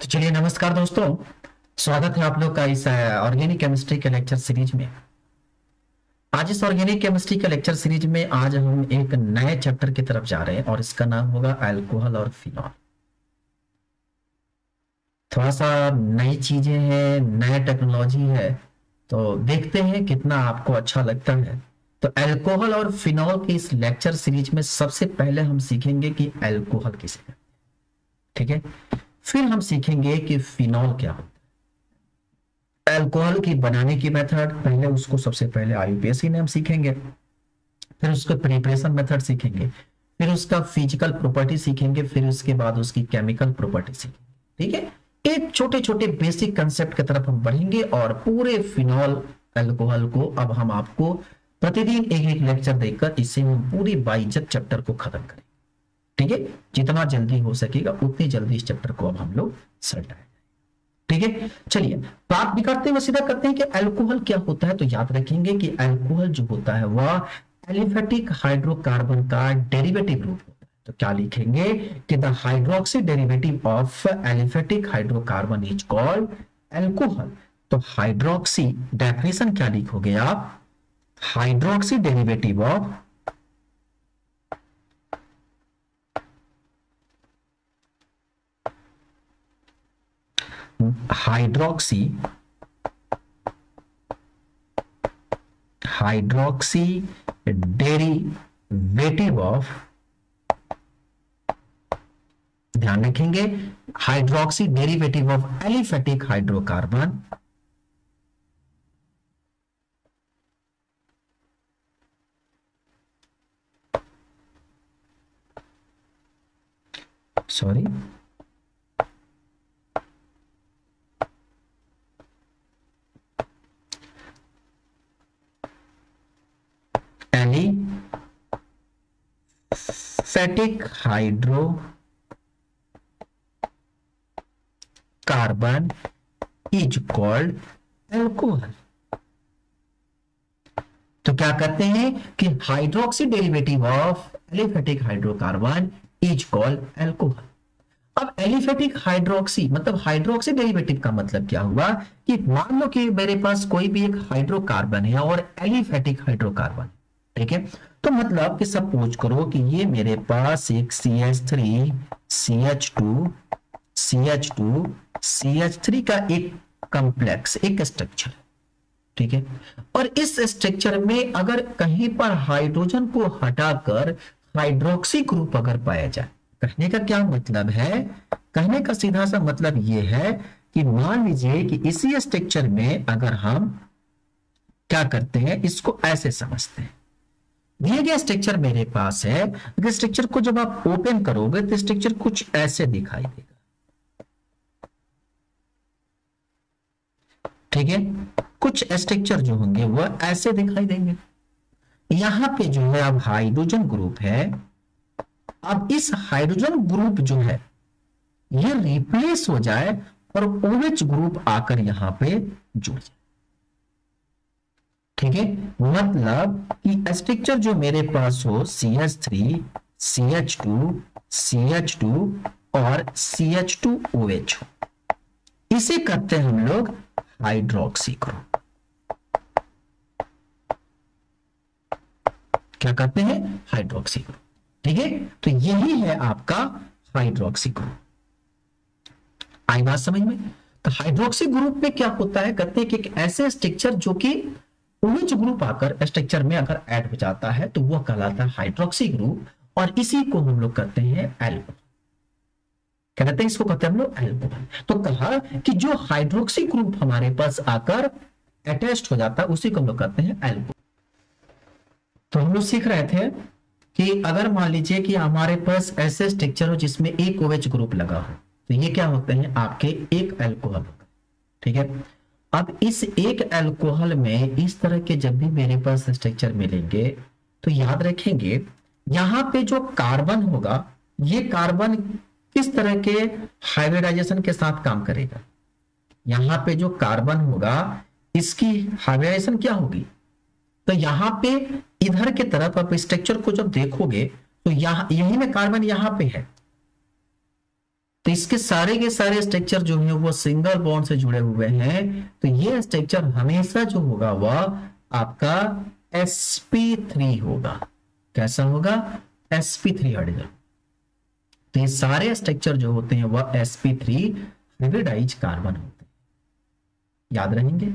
तो चलिए, नमस्कार दोस्तों। स्वागत है आप लोग का इस ऑर्गेनिक केमिस्ट्री के लेक्चर सीरीज में। आज इस ऑर्गेनिक केमिस्ट्री के लेक्चर सीरीज में आज हम एक नए चैप्टर की तरफ जा रहे हैं और इसका नाम होगा अल्कोहल और फिनॉल। थोड़ा सा नई चीजें हैं, नया टेक्नोलॉजी है, तो देखते हैं कितना आपको अच्छा लगता है। तो अल्कोहल और फिनॉल के इस लेक्चर सीरीज में सबसे पहले हम सीखेंगे कि अल्कोहल किसे कहते हैं, ठीक है। फिर हम सीखेंगे कि फिनॉल क्या होता है, अल्कोहल की बनाने की मेथड, पहले उसको सबसे पहले आईयूपीएसी ने हम सीखेंगे, फिर उसके प्रिपरेशन मेथड सीखेंगे, फिर उसका फिजिकल प्रॉपर्टी सीखेंगे, फिर उसके बाद उसकी केमिकल प्रॉपर्टी सीखेंगे, ठीक है। एक छोटे छोटे बेसिक कंसेप्ट की तरफ हम बढ़ेंगे और पूरे फिनॉल अल्कोहल को अब हम आपको प्रतिदिन एक एक लेक्चर देकर इससे हम पूरी बाइज्जत चैप्टर को खत्म करेंगे, ठीक है। जितना जल्दी हो सकेगा उतनी जल्दी इस चैप्टर को अब हम लोग सल्टाएंगे, ठीक है। चलिए, बात भी करते हुए सीधा करते हैं कि अल्कोहल क्या होता है। तो याद रखेंगे कि अल्कोहल जो होता है वह एलिफेटिक हाइड्रोकार्बन का डेरिवेटिव रूप होता है। तो क्या लिखेंगे कि the hydroxy derivative of aliphatic hydrocarbon is called alcohol. तो हाइड्रोक्सी डेफिनेशन क्या लिखोगे आप? Hydroxy derivative of hydroxy derivative of, ध्यान रखेंगे, hydroxy derivative of aliphatic hydrocarbon sorry aliphatic hydrocarbon is called alcohol. तो क्या कहते हैं कि hydroxy derivative of aliphatic hydrocarbon is called alcohol. अब एलिफेटिक हाइड्रोक्सी मतलब हाइड्रोक्सी डेरिवेटिव का मतलब क्या हुआ कि मान लो कि मेरे पास कोई भी एक हाइड्रोकार्बन है और एलिफेटिक हाइड्रोकार्बन, ठीक है। तो मतलब कि सपोज करो कि ये मेरे पास एक CH3 CH2 CH2 CH3 का एक कॉम्प्लेक्स, एक स्ट्रक्चर, ठीक है। और इस स्ट्रक्चर में अगर कहीं पर हाइड्रोजन को हटाकर हाइड्रोक्सी ग्रुप अगर पाया जाए, कहने का क्या मतलब है? कहने का सीधा सा मतलब यह है कि मान लीजिए कि इसी स्ट्रक्चर में अगर हम क्या करते हैं, इसको ऐसे समझते हैं, दिए गए स्ट्रक्चर मेरे पास है, अगर स्ट्रक्चर को जब आप ओपन करोगे तो स्ट्रक्चर कुछ ऐसे दिखाई देगा, ठीक है। कुछ स्ट्रक्चर जो होंगे वह ऐसे दिखाई देंगे। यहां पे जो है अब हाइड्रोजन ग्रुप है, अब इस हाइड्रोजन ग्रुप जो है ये रिप्लेस हो जाए और OH ग्रुप आकर यहां पे जुड़ जाए, ठीक है। मतलब कि स्ट्रक्चर जो मेरे पास हो CH3 CH2 CH2 और CH2OH हो, इसे कहते हैं हम लोग हाइड्रोक्सी ग्रुप। क्या कहते हैं? हाइड्रोक्सी ग्रुप, ठीक है। तो यही है आपका हाइड्रोक्सी ग्रुप। आई बात समझ में? तो हाइड्रोक्सी ग्रुप में क्या होता है, कहते हैं कि एक ऐसे स्ट्रक्चर जो कि OH ग्रुप आकर स्ट्रक्चर में अगर ऐड हो जाता है तो वह कहलाता है हाइड्रोक्सी ग्रुप, और इसी को हम लोग कहते हैं अल्कोहल। क्या कहते हैं? इसको कहते हैं हम लोग अल्कोहल। तो कहा कि जो हाइड्रोक्सी ग्रुप हमारे पास आकर अटैच्ड हो जाता है उसी को हम लोग कहते हैं अल्कोहल। तो हम लोग सीख रहे थे कि अगर मान लीजिए कि हमारे पास ऐसे स्ट्रक्चर हो जिसमें एक OH ग्रुप लगा हो, तो ये क्या होते हैं? आपके एक अल्कोहल होगा, ठीक है। अब इस एक अल्कोहल में इस तरह के जब भी मेरे पास स्ट्रक्चर मिलेंगे तो याद रखेंगे यहां पे जो कार्बन होगा, ये कार्बन किस तरह के हाइब्रिडाइजेशन के साथ काम करेगा? यहां पे जो कार्बन होगा इसकी हाइब्रिडाइजेशन क्या होगी? तो यहां पे इधर की तरफ आप स्ट्रक्चर को जब देखोगे तो यहां यही में कार्बन यहां पे है, तो इसके सारे के सारे स्ट्रक्चर जो है वो सिंगल बॉन्ड से जुड़े हुए हैं, तो ये स्ट्रक्चर हमेशा जो होगा वह आपका sp3 होगा। कैसा होगा? sp3 hydrogen. तो ये सारे स्ट्रक्चर जो होते हैं वह sp3 हाइब्रिडाइज कार्बन होते हैं, याद रहेंगे।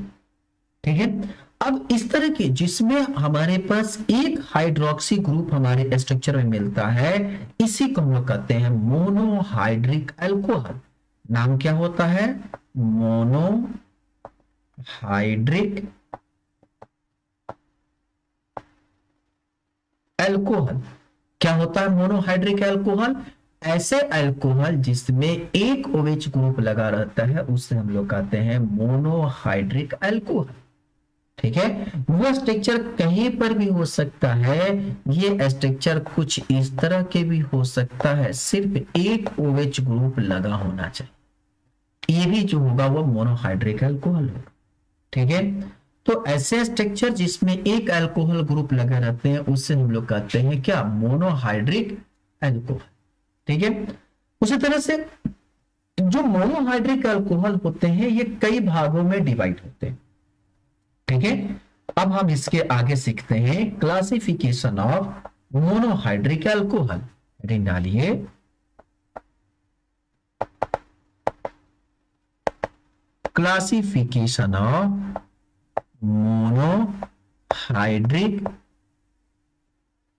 ठीक है, अब इस तरह के जिसमें हमारे पास एक हाइड्रोक्सी ग्रुप हमारे स्ट्रक्चर में मिलता है, इसी को हम लोग कहते हैं मोनोहाइड्रिक अल्कोहल। नाम क्या होता है? Monohydric alcohol. क्या होता है मोनोहाइड्रिक अल्कोहल? ऐसे अल्कोहल जिसमें एक OH ग्रुप लगा रहता है उसे हम लोग कहते हैं मोनोहाइड्रिक अल्कोहल। ठीक है, वो स्ट्रक्चर कहीं पर भी हो सकता है, ये स्ट्रक्चर कुछ इस तरह के भी हो सकता है, सिर्फ एक OH ग्रुप लगा होना चाहिए, ये भी जो होगा वो मोनोहाइड्रिक अल्कोहल होगा। ठीक है, तो ऐसे स्ट्रक्चर जिसमें एक अल्कोहल ग्रुप लगे रहते हैं उससे हम लोग कहते हैं क्या? Monohydric alcohol. ठीक है, उसी तरह से जो मोनोहाइड्रिक अल्कोहल होते हैं ये कई भागों में डिवाइड होते हैं। ठीक है, अब हम इसके आगे सीखते हैं classification of monohydric alcohol. Heading डालिए क्लासिफिकेशन ऑफ मोनोहाइड्रिक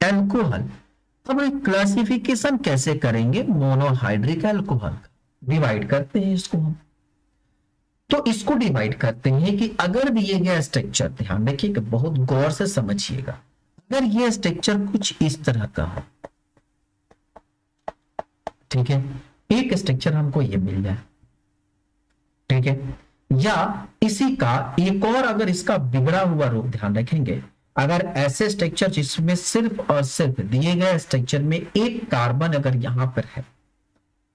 अल्कोहल। अब क्लासिफिकेशन कैसे करेंगे मोनोहाइड्रिक अल्कोहल का? डिवाइड करते हैं इसको हम। तो इसको डिवाइड करते हैं कि अगर दिए गया स्ट्रक्चर, ध्यान रखिएगा, बहुत गौर से समझिएगा, अगर ये स्ट्रक्चर कुछ इस तरह का हो, ठीक है, एक स्ट्रक्चर हमको ये मिल जाए, ठीक है, या इसी का एक और अगर इसका बिगड़ा हुआ रूप, ध्यान रखेंगे, अगर ऐसे स्ट्रक्चर जिसमें सिर्फ और सिर्फ दिए गए स्ट्रक्चर में एक कार्बन अगर यहां पर है,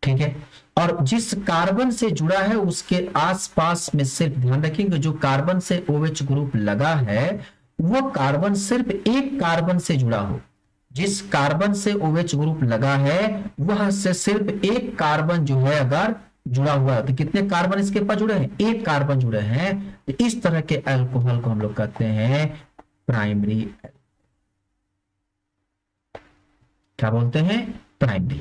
ठीक है, और जिस कार्बन से जुड़ा है उसके आसपास में सिर्फ, ध्यान रखेंगे, जो कार्बन से OH ग्रुप लगा है वो कार्बन सिर्फ एक कार्बन से जुड़ा हो, जिस कार्बन से OH ग्रुप लगा है वह से सिर्फ एक कार्बन जो है अगर जुड़ा हुआ है, तो कितने कार्बन इसके पास जुड़े हैं? एक कार्बन जुड़े हैं। तो इस तरह के अल्कोहल को हम लोग कहते हैं प्राइमरी। क्या बोलते हैं? प्राइमरी।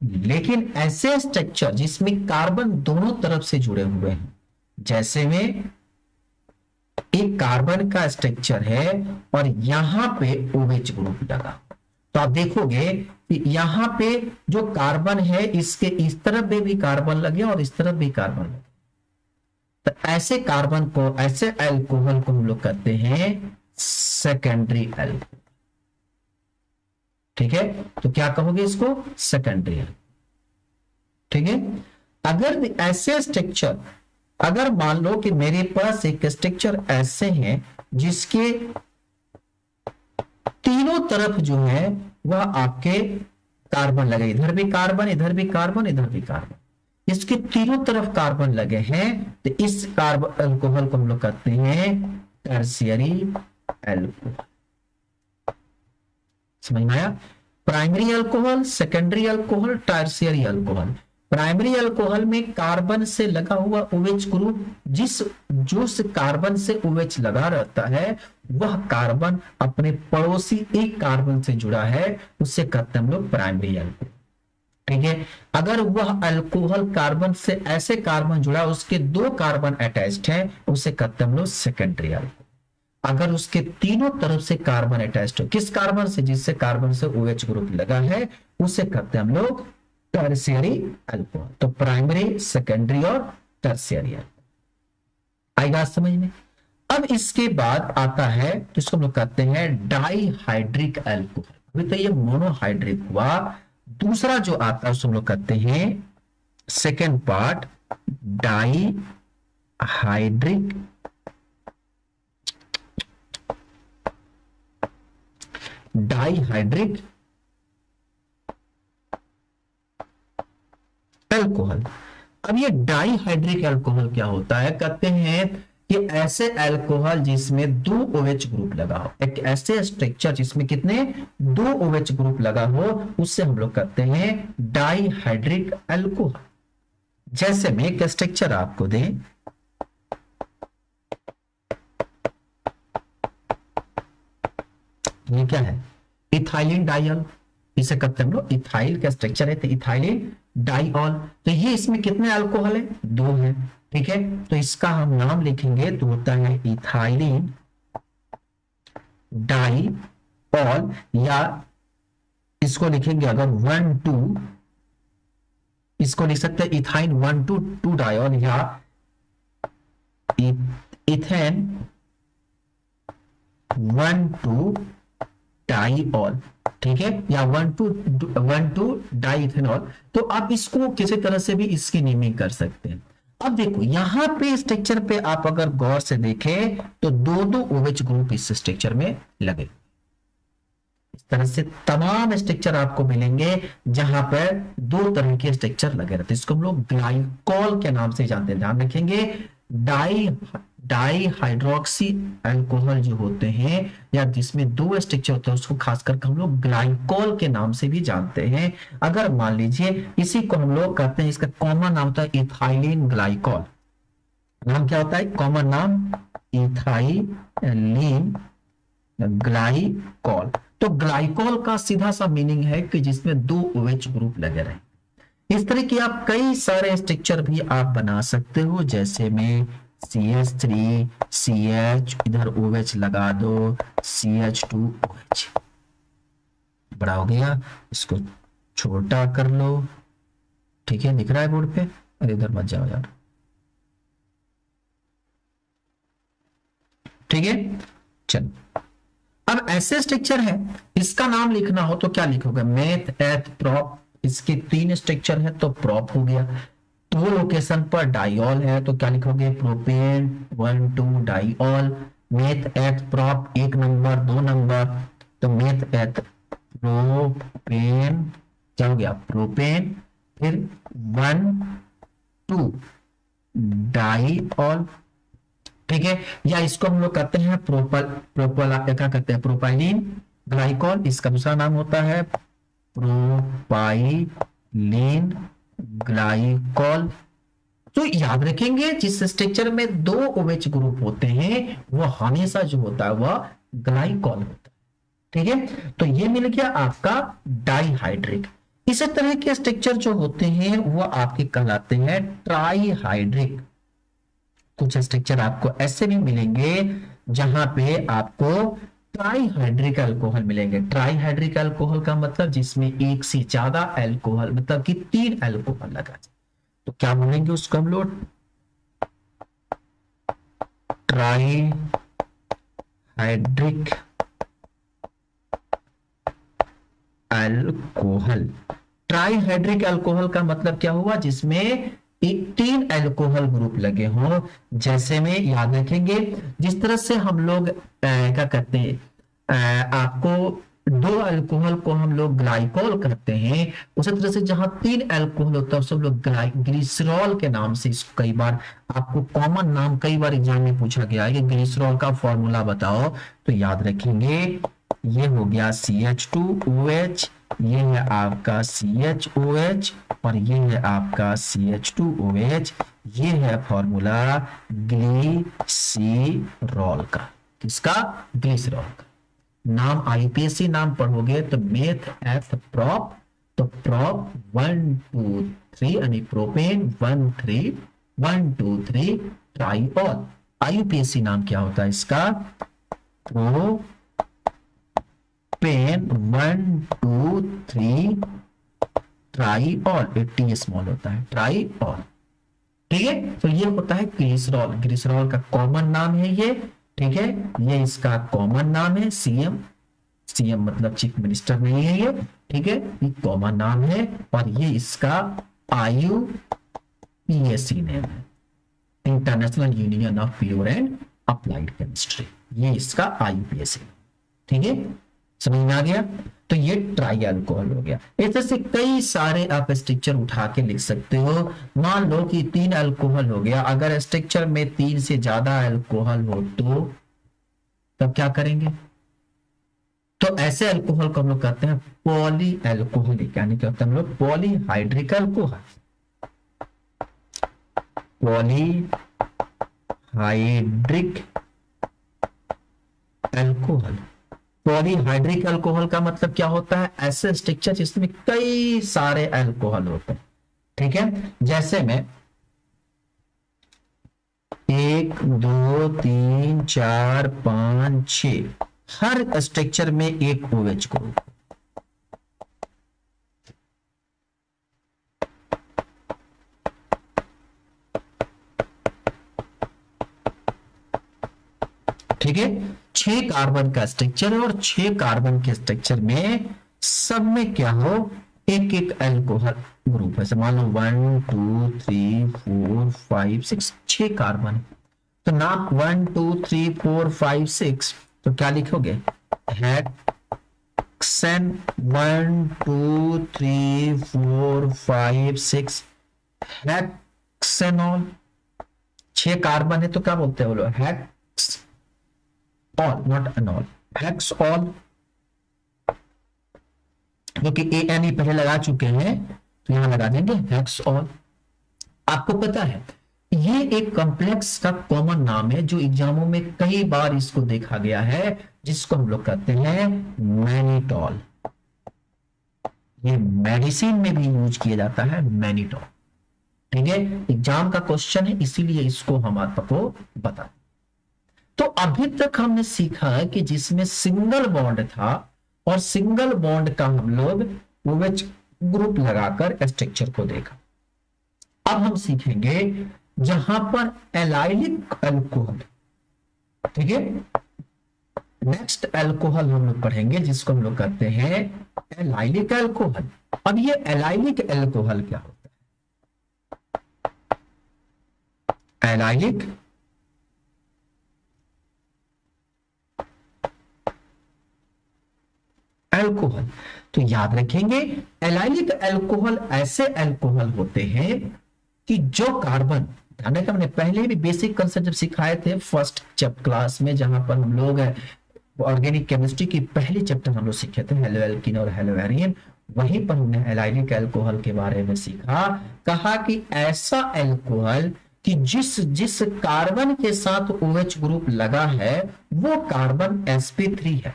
लेकिन ऐसे स्ट्रक्चर जिसमें कार्बन दोनों तरफ से जुड़े हुए हैं, जैसे में एक कार्बन का स्ट्रक्चर है और यहां पे OH ग्रुप लगा, तो आप देखोगे कि यहां पे जो कार्बन है इसके इस तरफ भी कार्बन लगे और इस तरफ भी कार्बन लगे, तो ऐसे कार्बन को, ऐसे अल्कोहल को हम लोग कहते हैं सेकेंडरी अल्कोहल। ठीक है, तो क्या कहोगे इसको? सेकेंडरी। ठीक है, अगर ऐसे स्ट्रक्चर, अगर मान लो कि मेरे पास एक स्ट्रक्चर ऐसे हैं जिसके तीनों तरफ जो है वह आपके कार्बन लगे, इधर भी कार्बन, इधर भी कार्बन, इधर भी कार्बन, इसके तीनों तरफ कार्बन लगे हैं, तो इस कार्बन अल्कोहल को हम लोग कहते हैं टर्शियरी अल्कोहल। समझ में आया? Primary alcohol, secondary alcohol, tertiary alcohol. Primary alcohol में कार्बन से लगा हुआ OH ग्रुप, जिस कार्बन से OH लगा रहता है वह कार्बन अपने पड़ोसी एक कार्बन से जुड़ा है, उससे कहते हैं हम लोग प्राइमरी अल्कोहल। ठीक है, अगर वह अल्कोहल कार्बन से ऐसे कार्बन जुड़ा, उसके दो कार्बन अटैच्ड है, उसे कहते हैं हम लोग सेकेंडरी अल्कोहल। अगर उसके तीनों तरफ से कार्बन अटैच्ड हो, किस कार्बन से? जिससे कार्बन से OH ग्रुप लगा है, उसे कहते हैं हम लोग टर्शियरी अल्कोहल। तो प्राइमरी, सेकेंडरी और टर्शियरी। आएगा समझ में? अब इसके बाद आता है जिसको हम लोग कहते हैं डाइहाइड्रिक अल्कोहल। अभी तो ये मोनोहाइड्रिक हुआ, दूसरा जो आता है उसको हम लोग कहते हैं सेकेंड पार्ट डाइहाइड्रिक अल्कोहल। अब ये डाइहाइड्रिक अल्कोहल क्या होता है? कहते हैं कि ऐसे अल्कोहल जिसमें 2 OH ग्रुप लगा हो, एक ऐसे स्ट्रक्चर जिसमें कितने 2 OH ग्रुप लगा हो, उससे हम लोग कहते हैं डाइहाइड्रिक अल्कोहल। जैसे में एक स्ट्रक्चर आपको दें, ये क्या है, इथाइलिन डाइऑल, इसे कहते हैं हम लोग, इथाइल का स्ट्रक्चर है तो इथाइलिन डाइऑल। तो ये इसमें कितने अल्कोहल है, 2 है, ठीक है। तो इसका हम नाम लिखेंगे तो होता है इथाइलिन डाइऑल, या इसको लिखेंगे अगर 1,2, इसको लिख सकते हैं इथाइन 1,2,2 डाइऑल, या इथेन 1,2 डाइऑल, ठीक है, या 1,2 डाइइथेनॉल। तो आप इसको किसी तरह से भी इसकी नेमिंग कर सकते हैं। अब देखो यहां पे स्ट्रक्चर पे आप अगर गौर से देखें तो 2-2 OH ग्रुप इस स्ट्रक्चर में लगे। इस तरह से तमाम स्ट्रक्चर आपको मिलेंगे जहां पर 2 तरह के स्ट्रक्चर लगे रहते हैं। इसको हम लोग ग्लाइकोल के नाम से जानते हैं, ध्यान रखेंगे। डाइहाइड्रोक्सी अल्कोहल जो होते हैं या जिसमें 2 स्ट्रक्चर होते हैं उसको खासकर हम लोग ग्लाइकोल के नाम से भी जानते हैं। अगर मान लीजिए इसी को हम लोग कहते हैं, इसका कॉमन नाम होता है इथाइलिन ग्लाइकोल। नाम क्या होता है, कॉमन नाम इथाइलिन ग्लाइकोल। तो ग्लाइकोल का सीधा सा मीनिंग है कि जिसमें 2 OH ग्रुप लगे रहे। इस तरह की आप कई सारे स्ट्रक्चर भी आप बना सकते हो, जैसे में CH3 CH, इधर OH लगा दो, CH2OH, बड़ा हो गया, इसको छोटा कर लो, ठीक है, दिख रहा है बोर्ड पे, अरे इधर मत जाओ यार, ठीक है। चलो अब ऐसे स्ट्रक्चर है, इसका नाम लिखना हो तो क्या लिखोगे, मेथ एथ प्रोप, इसके 3 स्ट्रक्चर है तो प्रोप हो गया। 2 लोकेशन पर डाइऑल है तो क्या लिखोगे, propane 1,2 diol. Meth eth prop 1 number 2 number, तो मेथ एथ प्रोपेन, क्या हो गया, प्रोपेन, फिर 1,2 डाइऑल, ठीक है। या इसको हम लोग कहते हैं क्या कहते हैं, प्रोपाइलिन ग्लाइकोल, इसका दूसरा नाम होता है प्रोपाइलिन ग्लाइकोल। तो याद रखेंगे जिस स्ट्रक्चर में 2 OH ग्रुप होते हैं वो हमेशा जो होता है वह ग्लाइकोल होता है, ठीक है। तो ये मिल गया आपका डाइहाइड्रिक। इसी तरह के स्ट्रक्चर जो होते हैं वो आपके कहलाते हैं ट्राइहाइड्रिक। कुछ स्ट्रक्चर आपको ऐसे भी मिलेंगे जहां पे आपको ट्राइहाइड्रिक अल्कोहल मिलेंगे। ट्राइहाइड्रिक अल्कोहल का मतलब जिसमें 1 से ज्यादा अल्कोहल, मतलब कि 3 अल्कोहल लगा जाए, तो क्या बोलेंगे उसको हम लोग, ट्राइहाइड्रिक अल्कोहल। ट्राइहाइड्रिक अल्कोहल का मतलब क्या हुआ, जिसमें 3 अल्कोहल ग्रुप लगे हों। जैसे में याद रखेंगे जिस तरह से हम लोग क्या कहते हैं, आपको 2 अल्कोहल को हम लोग ग्लाइकोल कहते हैं, उसी तरह से जहां 3 अल्कोहल होता है सब लोग ग्लिसरॉल के नाम से इसको कई बार आपको कॉमन नाम कई बार एग्जाम में पूछा गया है कि ग्लिसरॉल का फॉर्मूला बताओ, तो याद रखेंगे ये हो गया CH2OH, ये है आपका CHOH और ये है आपका CH2OH। ये है फॉर्मूला ग्लिसरॉल का, किसका, ग्लिसरॉल का। नाम IUPAC नाम पढ़ोगे तो मेथ एथ प्रोप, तो प्रोप 1 2 3 यानी प्रोपेन 1 2 3 ट्राइऑल। IUPAC नाम क्या होता है इसका, प्रोपेन 1 2 3 ट्राइऑल, T स्मॉल होता है, ट्राइऑल, ठीक है। तो ये होता है ग्लिसरॉल। ग्लिसरॉल का कॉमन नाम है ये, ठीक है, ये इसका कॉमन नाम है। CM मतलब चीफ मिनिस्टर नहीं है ये, ठीक है, ये कॉमन नाम है। और ये इसका IUPAC नेम है, international union of pure and applied chemistry, ये इसका IUPAC, ठीक है, समझ में आ गया। तो ये ट्राई अल्कोहल हो गया। ऐसे से कई सारे आप स्ट्रक्चर उठा के लिख सकते हो। मान लो कि 3 अल्कोहल हो गया, अगर स्ट्रक्चर में 3 से ज्यादा अल्कोहल हो तो तब क्या करेंगे? तो ऐसे अल्कोहल को हम लोग कहते हैं पॉली अल्कोहलिक, यानी क्या होता है हम लोग polyhydric alcohol. Polyhydric alcohol. Polyhydric alcohol का मतलब क्या होता है? ऐसे स्ट्रक्चर जिसमें कई सारे अल्कोहल होते हैं। ठीक है, जैसे में 1 2 3 4 5 6, हर स्ट्रक्चर में एक OH ग्रुप। ठीक है, 6 कार्बन का स्ट्रक्चर है और 6 कार्बन के स्ट्रक्चर में सब में क्या हो, एक एक अल्कोहल ग्रुप है। मान लो 1 2 3 4 5 6, 6 कार्बन। तो ना 1 2 3 4 5 6, तो क्या लिखोगे? Hexane 1 2 3 4 5 6 hexanol. 6 कार्बन है तो क्या बोलते हैं बोलो? Hexol, not enol, hexol. क्योंकि ANE पहले लगा चुके हैं तो यहां लगा देंगे हेक्सऑल। आपको पता है ये एक कॉम्प्लेक्स का कॉमन नाम है जो एग्जामों में कई बार इसको देखा गया है, जिसको हम लोग कहते हैं मैनिटॉल। ये मेडिसिन में भी यूज किया जाता है मैनिटॉल। ठीक है, एग्जाम का क्वेश्चन है इसीलिए इसको हम आपको बता। तो अभी तक हमने सीखा कि जिसमें सिंगल बॉन्ड था और सिंगल बॉन्ड का हम लोग OH ग्रुप लगाकर स्ट्रक्चर को देखा। अब हम सीखेंगे जहां पर एलाइलिक अल्कोहल। ठीक है, नेक्स्ट अल्कोहल हम लोग पढ़ेंगे जिसको हम लोग कहते हैं एलाइलिक अल्कोहल। अब ये एलाइलिक अल्कोहल क्या होता है? एलाइलिक अल्कोहल, तो याद रखेंगे एलाइलिक अल्कोहल ऐसे अल्कोहल होते हैं कि जो कार्बन, ध्यान रखना हमने पहले भी बेसिक कंसेप्ट जब सिखाए थे फर्स्ट क्लास में, जहां पर हम लोग ऑर्गेनिक केमिस्ट्री की पहली चैप्टर हम लोग सीखे थे हेलो एल्कीन और हेलो एरियन, वहीं पर हमने एलाइलिक अल्कोहल के बारे में सीखा। कहा कि ऐसा अल्कोहल कि जिस कार्बन के साथ OH ग्रुप लगा है वो कार्बन sp3 है।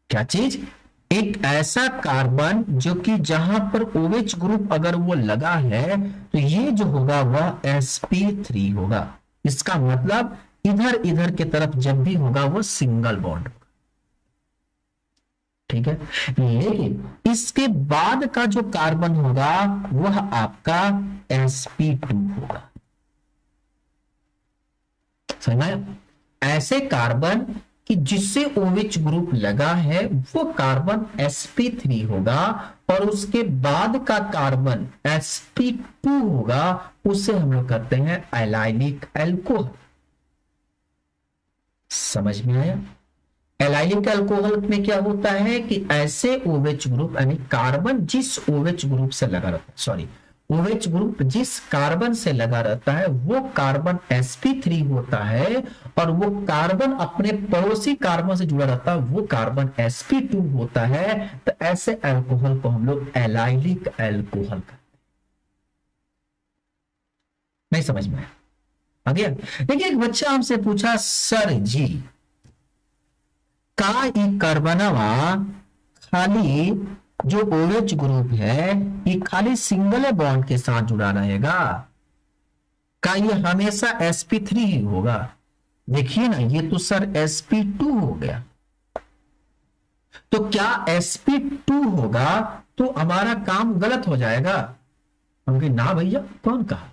क्या चीज? एक ऐसा कार्बन जो कि जहां पर OH ग्रुप अगर वो लगा है तो ये जो होगा वह sp3 होगा। इसका मतलब इधर इधर के तरफ जब भी होगा वो सिंगल बॉन्ड होगा। ठीक है, लेकिन इसके बाद का जो कार्बन होगा वह आपका sp2 होगा। समझ आया? ऐसे कार्बन कि जिससे OH ग्रुप लगा है वो कार्बन sp3 होगा और उसके बाद का कार्बन sp2 होगा, उसे हम लोग कहते हैं एलाइलिक अल्कोहल। समझ में आया? एलाइलिक अल्कोहल में क्या होता है कि ऐसे OH ग्रुप यानी कार्बन जिस OH ग्रुप से लगा रहता है, सॉरी OH ग्रुप जिस कार्बन से लगा रहता है वो कार्बन sp3 होता है और वो कार्बन अपने पड़ोसी कार्बन से जुड़ा रहता है वो कार्बन sp2 होता है। तो ऐसे अल्कोहल को हम लोग एलाइलिक अल्कोहल कहते हैं। नहीं समझ में आ गया? देखिए एक बच्चा हमसे पूछा, सर जी का ई कार्बनवा खाली जो OH ग्रुप है ये खाली सिंगल बॉन्ड के साथ जुड़ा रहेगा, का ये हमेशा sp3 ही होगा? देखिए ना, ये तो सर sp2 हो गया। तो क्या sp2 होगा तो हमारा काम गलत हो जाएगा? हम कहे ना भैया, कौन कहा?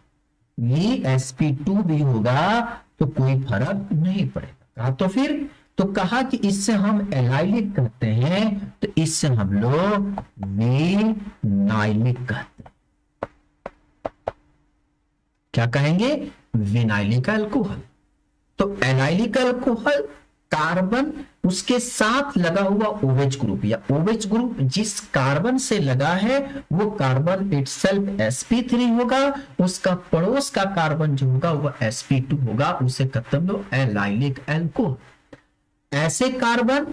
ये sp2 भी होगा तो कोई फर्क नहीं पड़ेगा। कहा तो फिर तो कहा कि इससे हम एलाइलिक कहते हैं, तो इससे हम लोग विनाइलिक कहते हैं। क्या कहेंगे? Vinylic alcohol. तो एलाइलिक अल्कोहल कार्बन उसके साथ लगा हुआ OH ग्रुप या OH ग्रुप जिस कार्बन से लगा है वो कार्बन इटसेल्फ sp3 होगा, उसका पड़ोस का कार्बन जो होगा वो sp2 होगा, उसे कहते हैं लोग एलाइलिक अल्कोहल। ऐसे कार्बन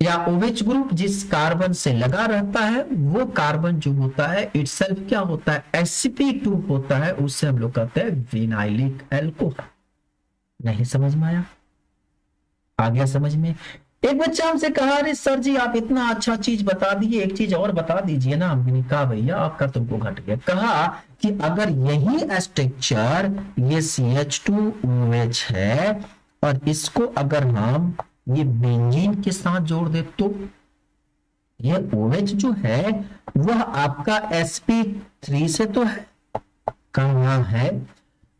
या OH ग्रुप जिस कार्बन से लगा रहता है वो कार्बन जो होता है इटसेल्फ क्या होता है sp2 होता है, उससे हम लोग कहते हैं विनाइलिक अल्कोहल। नहीं समझ में आया? आ गया समझ में? एक बच्चा हमसे कहा अरे सर जी आप इतना अच्छा चीज बता दिए, एक चीज और बता दीजिए ना। हमने कहा भैया आपका तुमको घट गया। कहा कि अगर यही स्ट्रक्चर ये CH2OH है और इसको अगर हम ये बेंजीन के साथ जोड़ दे तो ये OH जो है वह आपका sp3 से तो है, कहां है,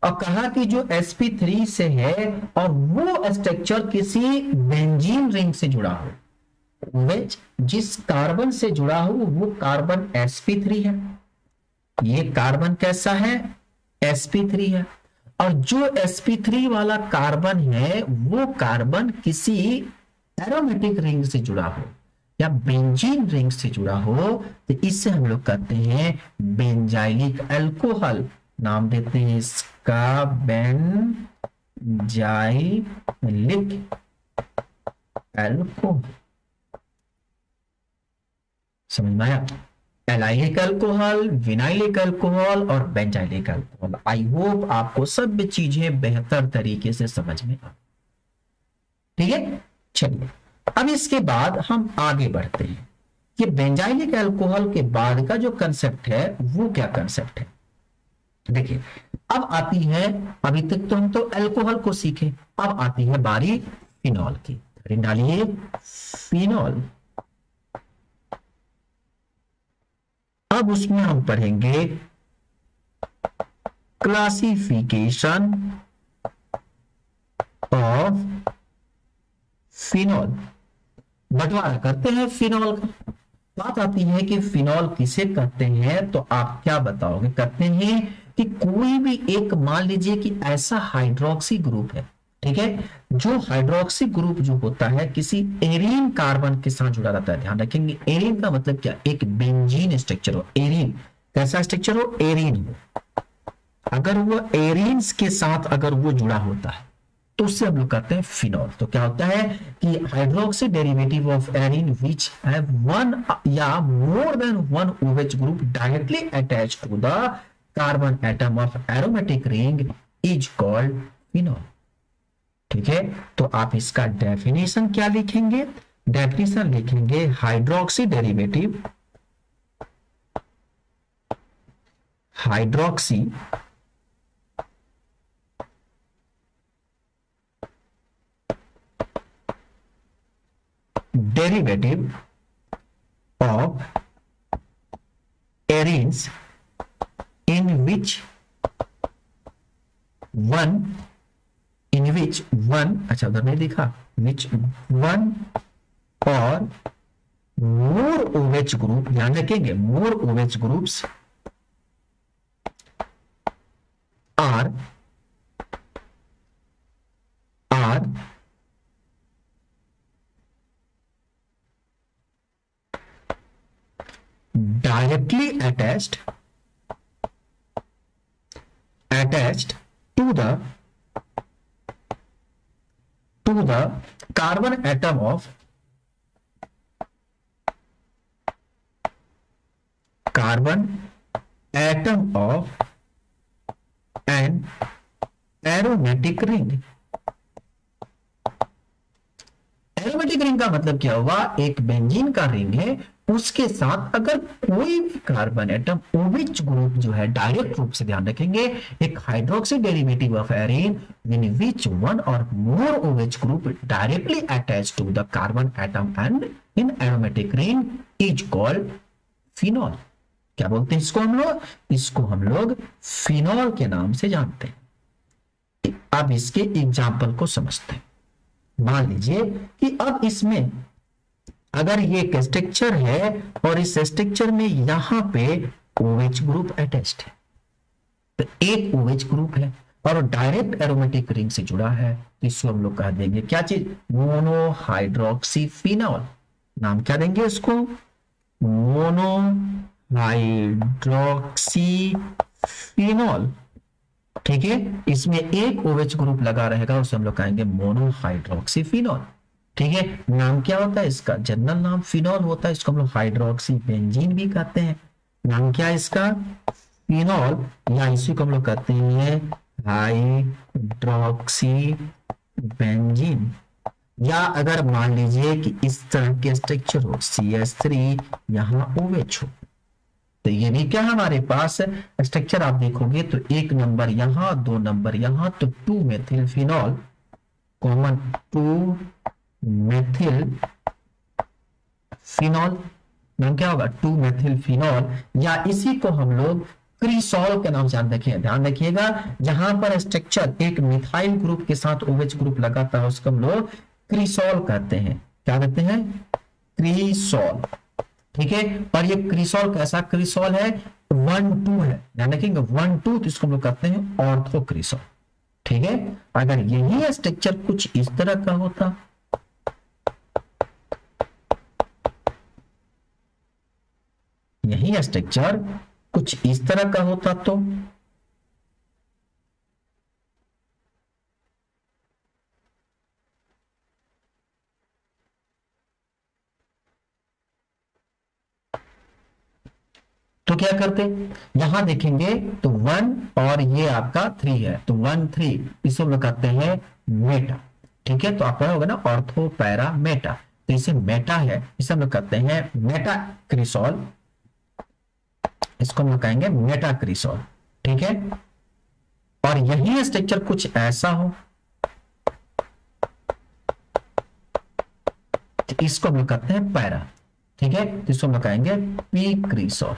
और कहा कि जो sp3 से है और वो स्ट्रक्चर किसी बेंजीन रिंग से जुड़ा हो, OH जिस कार्बन से जुड़ा हो वो कार्बन sp3 है, ये कार्बन कैसा है sp3 है, और जो sp3 वाला कार्बन है वो कार्बन किसी एरोमेटिक रिंग से जुड़ा हो या बेंजीन रिंग से जुड़ा हो तो इससे हम लोग कहते हैं बेंजाइलिक अल्कोहल। नाम देते हैं इसका बेंजाइलिक अल्कोहल। समझ में आया? एलाइलिक अल्कोहल, विनाइलिक अल्कोहल और बेंजाइलिक अल्कोहल। आई होप आपको सब चीजें बेहतर तरीके से समझ में आ, ठीक है। चलिए अब इसके बाद हम आगे बढ़ते हैं कि बेंजाइलिक अल्कोहल के बाद का जो कंसेप्ट है वो क्या कंसेप्ट है। देखिए अब आती है, अभी तक तो हम तो अल्कोहल को सीखे, अब आती है बारी फिनॉल की। डालिए फिनॉल। अब उसमें हम पढ़ेंगे क्लासिफिकेशन ऑफ फिनॉल। बंटवारा करते हैं फिनॉल का। बात आती है कि फिनॉल किसे कहते हैं, तो आप क्या बताओगे? कहते हैं कि कोई भी एक, मान लीजिए कि ऐसा हाइड्रोक्सी ग्रुप है, ठीक है, जो हाइड्रोक्सी ग्रुप जो होता है किसी एरीन कार्बन के साथ जुड़ा रहता है। ध्यान रखेंगे एरीन का मतलब क्या, एक बेंजीन स्ट्रक्चर हो। एरीन कैसा स्ट्रक्चर हो, एरीन हो। अगर वो एरीन्स के साथ अगर वो जुड़ा होता है तो उससे हम लोग कहते हैं फिनॉल। तो क्या होता है कि hydroxy derivative of arene which have one या more than one OH group directly attached to the carbon atom of aromatic ring is called phenol. ठीक है, तो आप इसका डेफिनेशन क्या लिखेंगे? डेफिनेशन लिखेंगे hydroxy derivative, hydroxy derivative of arenes in which one अच्छा उधर नहीं दिखा, which one और more OH ग्रुप, ध्यान रखेंगे more OH groups are directly attached to the carbon atom of an aromatic ring। Aromatic ring का मतलब क्या हुआ? एक बेंजीन का रिंग है, उसके साथ अगर कोई भी कार्बन एटम OH ग्रुप जो है डायरेक्ट रूप से, ध्यान रखेंगे, एक hydroxy derivative of arene in which one or more OH group directly attached to the carbon atom and in aromatic ring is called phenol। क्या बोलते हैं इसको हम लोग? इसको हम लोग फिनॉल के नाम से जानते हैं। अब इसके एग्जाम्पल को समझते हैं। मान लीजिए कि अब इसमें अगर ये एक स्ट्रक्चर है और इस स्ट्रक्चर में यहां पे OH ग्रुप अटैच्ड है, तो एक OH ग्रुप है, और डायरेक्ट एरोमेटिक रिंग से जुड़ा है, तो इसको हम लोग कह देंगे क्या चीज, मोनोहाइड्रोक्सीफिनॉल। नाम क्या देंगे इसको, मोनोहाइड्रोक्सीफिनॉल। ठीक है, इसमें एक OH ग्रुप लगा रहेगा, उसे हम लोग कहेंगे मोनोहाइड्रोक्सीफिनॉल। ठीक है, नाम क्या होता है इसका, जनरल नाम फिनॉल होता है, इसको हम लोग हाइड्रोक्सी बेंजीन भी कहते हैं। नाम क्या है इसका, फिनॉल, या इसी को हम लोग कहते हैं हाइड्रोक्सी बेंजीन। या अगर मान लीजिए कि इस तरह के स्ट्रक्चर हो, CH3 यहाँ OH हो, तो ये भी क्या है हमारे पास स्ट्रक्चर, आप देखोगे तो 1 नंबर यहाँ, 2 नंबर यहाँ, तो 2 methyl phenol common, 2 methyl phenol. नाम क्या होगा, 2 मेथिल फिनॉल, या इसी को हम लोग क्रिसॉल के नाम से ध्यान रखिएगा, जहां पर स्ट्रक्चर एक मिथाइल ग्रुप के साथ OH ग्रुप लगाता है, उसको हम लोग क्रिसॉल कहते हैं। क्या कहते हैं, क्रिसॉल। ठीक है, और ये क्रिसॉल कैसा क्रिसॉल है, 1,2 है, ध्यान रखेंगे 1,2, तो इसको हम लोग कहते हैं ऑर्थो क्रिसॉल। ठीक है, अगर यही स्ट्रक्चर कुछ इस तरह का होता, यही स्ट्रक्चर कुछ इस तरह का होता, तो क्या करते, यहां देखेंगे तो 1 और ये आपका 3 है, तो 1 3, इसे हम लोग कहते हैं मेटा। ठीक है, तो आप होगा ना ऑर्थो पैरा मेटा, तो इसे मेटा है, इसे हम लोग कहते हैं मेटा क्रिसॉल, इसको हम लोग कहेंगे मेटा क्रिसॉल। ठीक है, और यही स्ट्रक्चर कुछ ऐसा हो, तो इसको हम लोग कहते हैं पैरा। ठीक है, तो इसको हम लोग कहेंगे पी क्रिसॉल।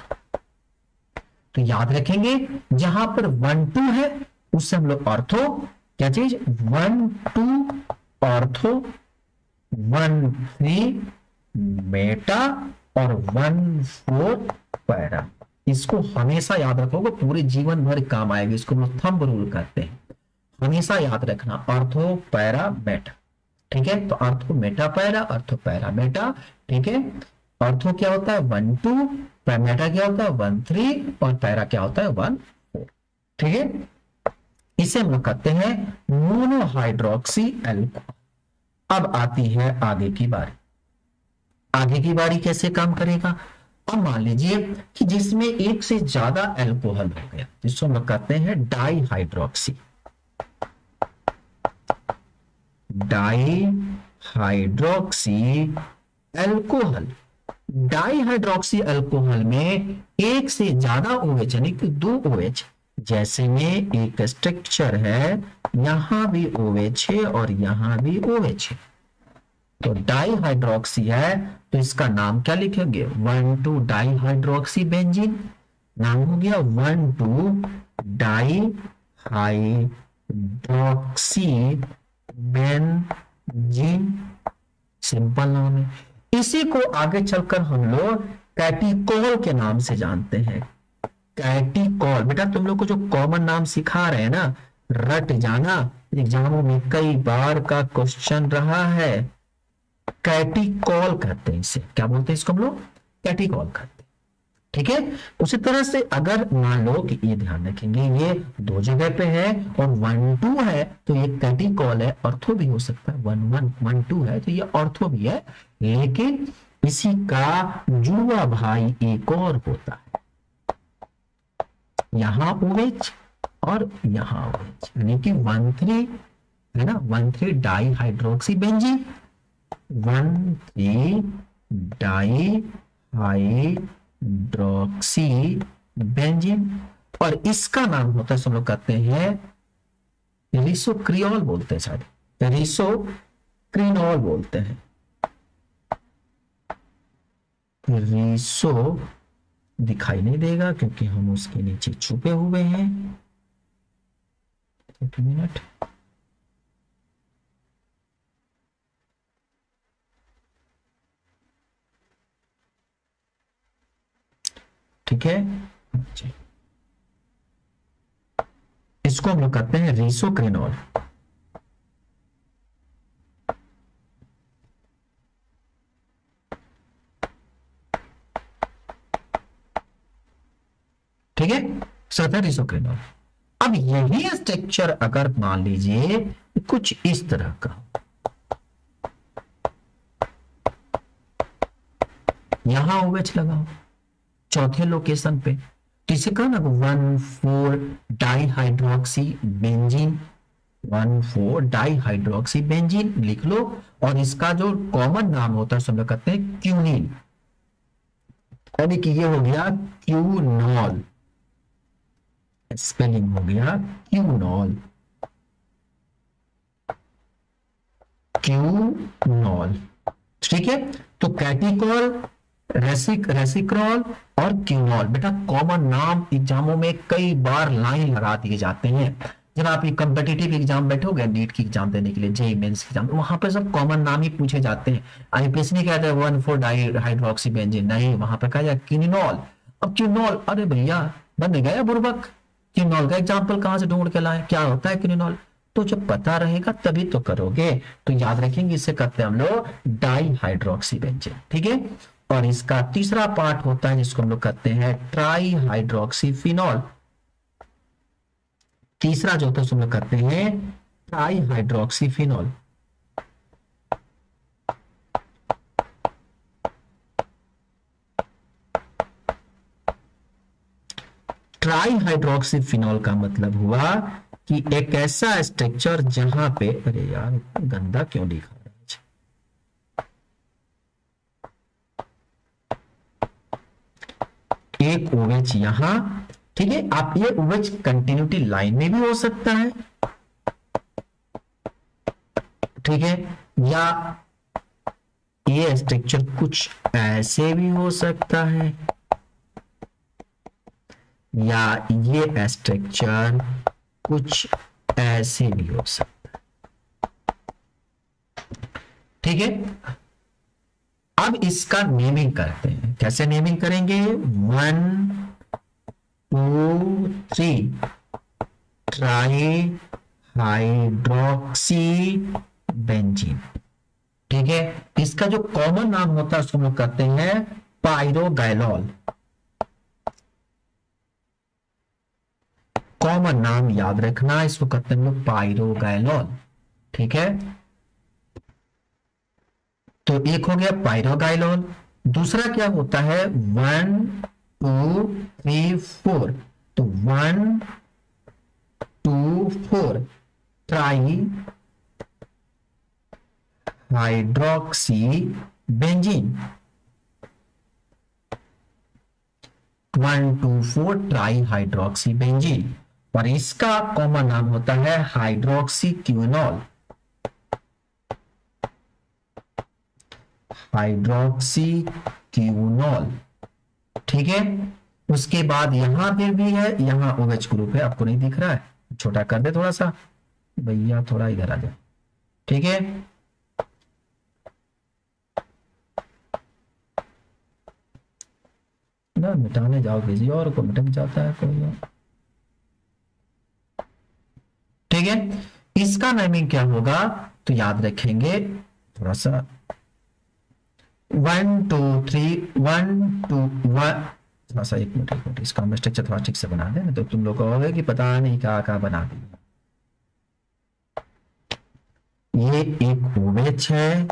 तो याद रखेंगे जहां पर 1 2 है उससे हम लोग ऑर्थो, क्या चीज, 1 2 ऑर्थो, 1 3 मेटा, और 1 4 पैरा। इसको हमेशा याद रखोगे, पूरे जीवन भर काम आएगा, इसको हम लोग थंब रूल कहते हैं, हमेशा याद रखना, ऑर्थो पैरा मेटा। ठीक है, तो ortho Meta para, ortho para Meta. ठीक है, ऑर्थो क्या होता है 1 2, मेटा क्या होता है 1 3, और पैरा क्या होता है 1 4। ठीक है, इसे हम लोग कहते हैं मोनोहाइड्रोक्सी एल्कोहल। अब आती है आगे की बारी, आगे की बारी कैसे काम करेगा। अब मान लीजिए कि जिसमें एक से ज्यादा एल्कोहल हो गया, जिसको हम लोग कहते हैं dihydroxy, dihydroxy alcohol. Dihydroxy alcohol में एक से ज्यादा OH यानी कि 2 OH, जैसे में एक स्ट्रक्चर है, यहां भी OH है और यहां भी OH है, तो डाईहाइड्रोक्सी है, तो इसका नाम क्या लिखेंगे, 1 2 डाईहाइड्रोक्सी बेंजीन। नाम हो गया 1 2 डाईहाइड्रोक्सी बेंजीन, सिंपल नाम है। इसी को आगे चलकर हम लोग कैटिकॉल के नाम से जानते हैं। कैटिकॉल, बेटा तुम लोग को जो कॉमन नाम सिखा रहे हैं ना, रट जाना, एग्जामों में कई बार का क्वेश्चन रहा है। कैटिकॉल कहते हैं इसे, क्या बोलते हैं इसको हम लोग, कैटिकॉल कहते हैं। ठीक है, उसी तरह से अगर मान लो कि ये ध्यान रखेंगे ये 2 जगह पे है और 1 2 है, तो ये कैटिकॉल है, ऑर्थो भी हो सकता है, 1 1 1 2 है तो ये ऑर्थो भी है, लेकिन इसी का जुड़वा भाई एक और होता है, यहां OH और यहां OH, यानी कि 1 3 है ना, 1 3 डाईहाइड्रोक्सी बेंजीन, 1 3 डाईहाइड्रोक्सी बेंजीन, और इसका नाम होता है, हम लोग कहते हैं रिसोक्रियोल बोलते हैं, शायद रिसोक्रिनॉल बोलते हैं, रिसो दिखाई नहीं देगा क्योंकि हम उसके नीचे छुपे हुए हैं। एक मिनट, ठीक है, इसको हम लोग कहते हैं रिसोक्रिनॉल। ठीक है, सर रिसोक्रिनॉल। अब यही स्ट्रक्चर अगर मान लीजिए कुछ इस तरह का, यहां OH लगाओ चौथे लोकेशन पे, तो इसे कहा ना 1,4 डाइहाइड्रोक्सी बेंजीन, 1,4 डाइहाइड्रोक्सी बेंजीन लिख लो। और इसका जो कॉमन नाम होता है सब लोग कहते हैं क्यूनिल, यानी कि ये हो गया क्यूनॉल, स्पेलिंग हो गया क्यूनॉल, क्यूनॉल। ठीक है, तो कैटिकॉल, रेसिक्रॉल और क्यूनॉल, बेटा कॉमन नाम एग्जामों में कई बार लाइन लगा दिए जाते हैं। जब आप कॉम्पिटिटिव एग्जाम बैठोगे नीट की एग्जाम देने के लिए, जेईई मेंस की एग्जाम, वहां पे सब कॉमन नाम ही पूछे जाते हैं। आईपीएस नहीं कहते 1,4 डाइहाइड्रोक्सी बेंजीन, नहीं, वहां पे कहा जाए क्यूनॉल। अब क्यूनॉल, अरे भैया बन गया बुर्बक, क्यूनॉल का एग्जाम्पल कहां से ढूंढ के लाए, क्या होता है क्यूनॉल? तो जब पता रहेगा तभी तो करोगे। तो याद रखेंगे इसे कहते हैं हम लोग डाइहाइड्रोक्सी बेंजीन। ठीक है, और इसका तीसरा पार्ट होता है जिसको हम लोग कहते हैं ट्राई हाइड्रोक्सी फिनॉल। तीसरा जो होता है उसको हम लोग कहते हैं try hydroxy phenol. Try hydroxy phenol का मतलब हुआ कि एक ऐसा स्ट्रक्चर जहां पे, अरे यार गंदा क्यों लिखा है, एक OH यहां, ठीक है। आप ये OH कंटिन्यूटी लाइन में भी हो सकता है, ठीक है, या ये स्ट्रक्चर कुछ ऐसे भी हो सकता है, या ये स्ट्रक्चर कुछ ऐसे भी हो सकता है। ठीक है, अब इसका नेमिंग करते हैं। कैसे नेमिंग करेंगे? 1, 2, 3 ट्राई हाइड्रोक्सी बेंजीन। ठीक है, इसका जो कॉमन नाम होता है उसको हम लोग कहते हैं पायरोगाइलॉल। कॉमन नाम याद रखना, इसको कहते हैं हम लोग पायरोगाइलॉल। ठीक है, तो एक हो गया पायरोगाइलॉल। दूसरा क्या होता है? 1, 2, 3, 4, तो 1, 2, 4 try hydroxy benzene. 1, 2, 4 try hydroxy benzene, और इसका कॉमन नाम होता है हाइड्रोक्सी क्यूनॉल। हाइड्रोक्सी क्यूनॉल। ठीक है, उसके बाद यहां पे भी है, यहां OH ग्रुप है, आपको नहीं दिख रहा है, छोटा कर दे थोड़ा सा भैया, थोड़ा इधर आ जाए। ठीक है, ना मिटाने जाओ किसी और को मिटक जाता है कोई और। ठीक है, इसका नेमिंग क्या होगा तो याद रखेंगे थोड़ा सा, 1, 2, 3, 1, 2, 1, थोड़ा सा एक मिनट, इसका हम स्ट्रक्चर थोड़ा ठीक से बना दें, तो तुम लोग कहोगे कि पता नहीं क्या बना दिया। ये एक OH है,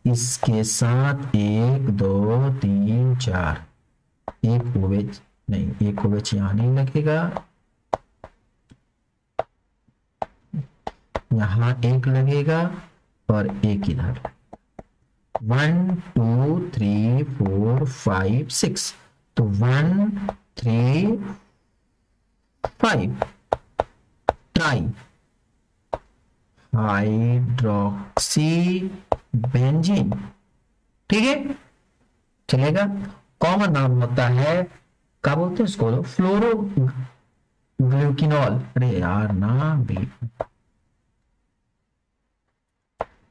इसके साथ 1, 2, 3, 4, एक OH नहीं, एक OH यहां नहीं लगेगा, यहां एक लगेगा और एक इधर। 1, 2, 3, 4, 5, 6, तो 1, 3, 5 ट्राई हाइड्रोक्सी बेंजीन। ठीक है, चलेगा। कॉमन नाम होता है, क्या बोलते हैं इसको, फ्लोरो ग्लूकिनॉल। अरे यार नाम भी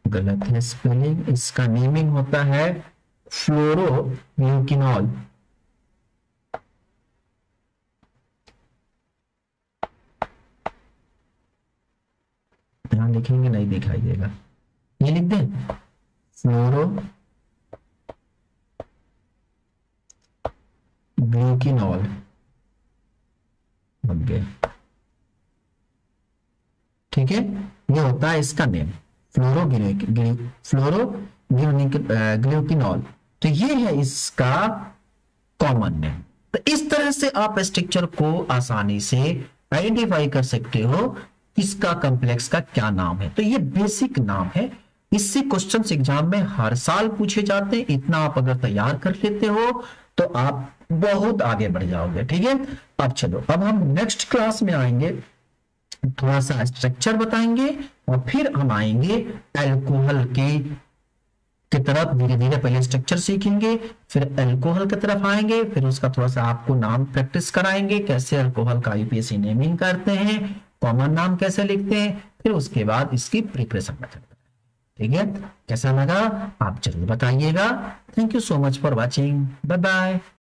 गलत है स्पेलिंग, इसका नेमिंग होता है फ्लोरो ग्लूकिनॉल। यहां लिखेंगे नहीं दिखाई देगा, ये लिख दें फ्लोरो ग्लूकिनॉल, बन गए। ठीक है, ये होता है इसका नेम ग्लूकिनॉल। तो ये है इसका कॉमन नेम। तो इस तरह से आप स्ट्रक्चर को आसानी से आइडेंटिफाई कर सकते हो इसका कॉम्प्लेक्स का क्या नाम है। तो ये बेसिक नाम है, इससे क्वेश्चंस एग्जाम में हर साल पूछे जाते हैं। इतना आप अगर तैयार कर लेते हो तो आप बहुत आगे बढ़ जाओगे। ठीक है, अब चलो, अब हम नेक्स्ट क्लास में आएंगे, थोड़ा सा स्ट्रक्चर बताएंगे और फिर हम आएंगे अल्कोहल की तरफ। धीरे धीरे पहले स्ट्रक्चर सीखेंगे, फिर अल्कोहल की तरफ आएंगे, फिर उसका थोड़ा सा आपको नाम प्रैक्टिस कराएंगे, कैसे अल्कोहल का यूपीएससी नेमिंग करते हैं, कॉमन नाम कैसे लिखते हैं, फिर उसके बाद इसकी प्रिपरेशन मेथड। ठीक है, कैसा लगा आप जरूर बताइएगा। Thank you so much for watching, bye bye.